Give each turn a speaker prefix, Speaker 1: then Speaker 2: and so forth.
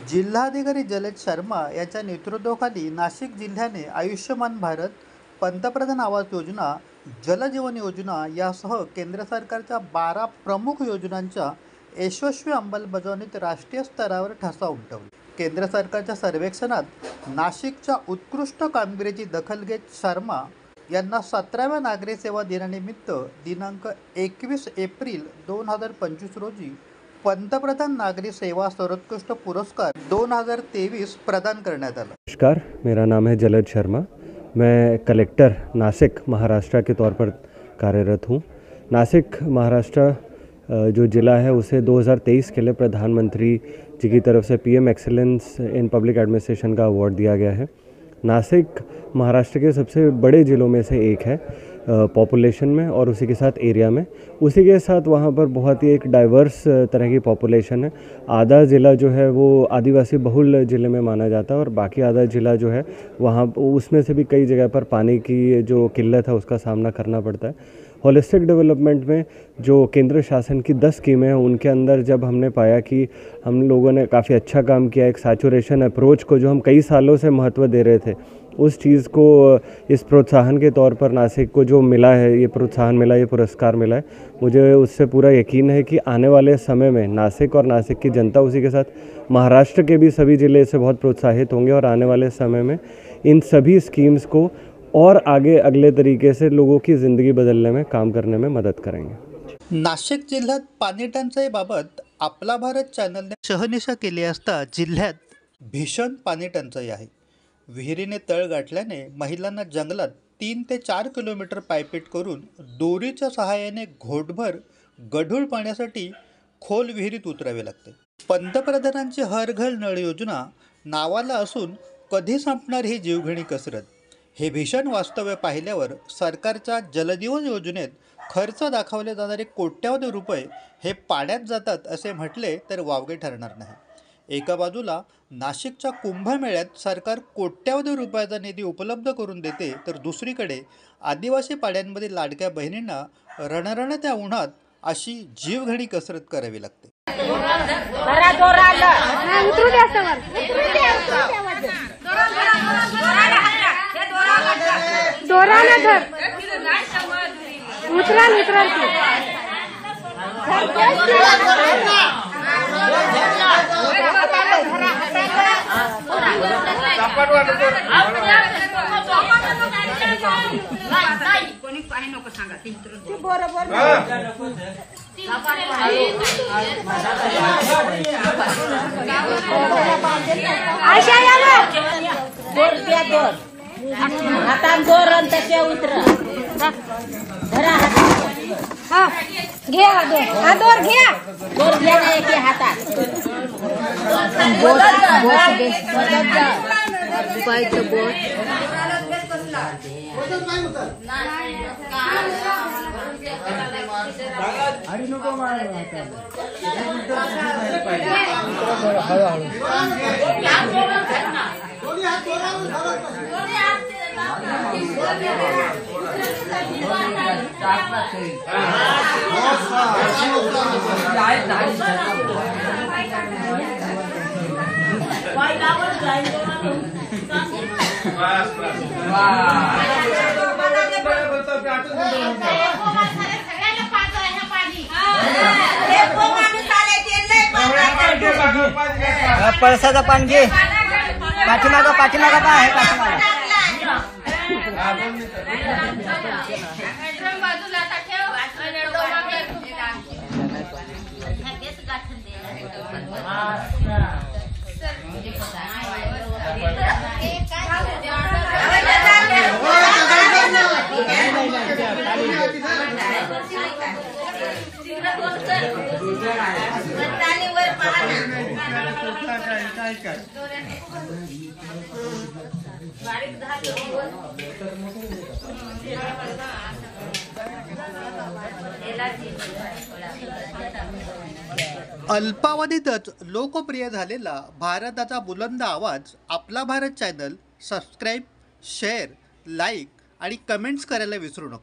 Speaker 1: जिल्हाधिकारी जलज शर्मा यांच्या नेतृत्वाखाली नाशिक जिल्ह्याने आयुष्यमान भारत, पंतप्रधान आवास योजना, जलजीवन योजना यासह केंद्र सरकारच्या 12 प्रमुख योजनांच्या यशस्वी अंमलबजावणीत राष्ट्रीय स्तरावर ठसा उमटवला। केंद्र सरकारच्या सर्वेक्षणात नाशिकच्या उत्कृष्ट कामगिरीची दखल घेत शर्मा यांना 17व्या नागरी सेवा दिनानिमित्त दिनांक 21 एप्रिल 2025 रोजी पंतप्रधान नागरी सेवा सर्वोत्कृष्ट पुरस्कार 2023 प्रदान करण्यात आला।
Speaker 2: नमस्कार, मेरा नाम है जलज शर्मा। मैं कलेक्टर नासिक महाराष्ट्र के तौर पर कार्यरत हूँ। नासिक महाराष्ट्र जो ज़िला है उसे 2023 के लिए प्रधानमंत्री जी की तरफ से PM excellence in public administration का अवार्ड दिया गया है। नासिक महाराष्ट्र के सबसे बड़े ज़िलों में से एक है पॉपुलेशन में और उसी के साथ एरिया में। उसी के साथ वहाँ पर बहुत ही एक डाइवर्स तरह की पॉपुलेशन है। आधा ज़िला जो है वो आदिवासी बहुल ज़िले में माना जाता है और बाकी आधा ज़िला जो है वहाँ उसमें से भी कई जगह पर पानी की जो किल्लत है उसका सामना करना पड़ता है। होलिस्टिक डेवलपमेंट में जो केंद्र शासन की 10 स्कीमें हैं उनके अंदर जब हमने पाया कि हम लोगों ने काफ़ी अच्छा काम किया, एक सैचुरेशन अप्रोच को जो हम कई सालों से महत्व दे रहे थे उस चीज़ को इस प्रोत्साहन के तौर पर नासिक को जो मिला है, ये प्रोत्साहन मिला, ये पुरस्कार मिला है, मुझे उससे पूरा यकीन है कि आने वाले समय में नासिक और नासिक की जनता, उसी के साथ महाराष्ट्र के भी सभी ज़िले इससे बहुत प्रोत्साहित होंगे और आने वाले समय में इन सभी स्कीम्स को और आगे अगले तरीके से लोगों की ज़िंदगी बदलने में काम करने में मदद करेंगे।
Speaker 1: नाशिक जिल्ह्यात पाणी टंचाईबाबत आपला भारत चॅनलने शहनिशा केली असता जिल्ह्यात भीषण पाणी टंचाई आहे। विहिरीने तळ गाठल्याने महिलांना जंगलात 3 ते 4 किलोमीटर पायपीट करून दोरीच्या सहाय्याने घोटभर गढूळ पाण्यासाठी खोल विहिरीत उतरावे लागते। पंतप्रधानांची हर घर नळ योजना नावाला असून कधी संपणार ही जीवघेणी कसरत। हे भीषण वास्तव्य पाहिल्यावर सरकारच्या जलजीवन योजनेत खर्च दाखवले जाणारे कोट्यावधी रुपये हे पाण्यात जातात असे म्हटले तर वावगे ठरणार नाही। एका बाजूला नाशिकच्या कुंभमेळ्यात सरकार कोट्यावधी रुपयाचा निधी उपलब्ध करून देते, तर दुसरीकडे आदिवासी पाड्यांमधील लाडक्या बहिणींना रणरणत्या उन्हात अशी जीवघेणी कसरत करावी लागते।
Speaker 3: पळसाचा पान घे, पाठीमागा पाठीमागा आहे पाठीमागा
Speaker 1: अल्पावधीतच लोकप्रिय झालेला भारताचा बुलंद आवाज आपला Bharat channel subscribe, share, like आणि कमेंट्स करायला विसरू नका।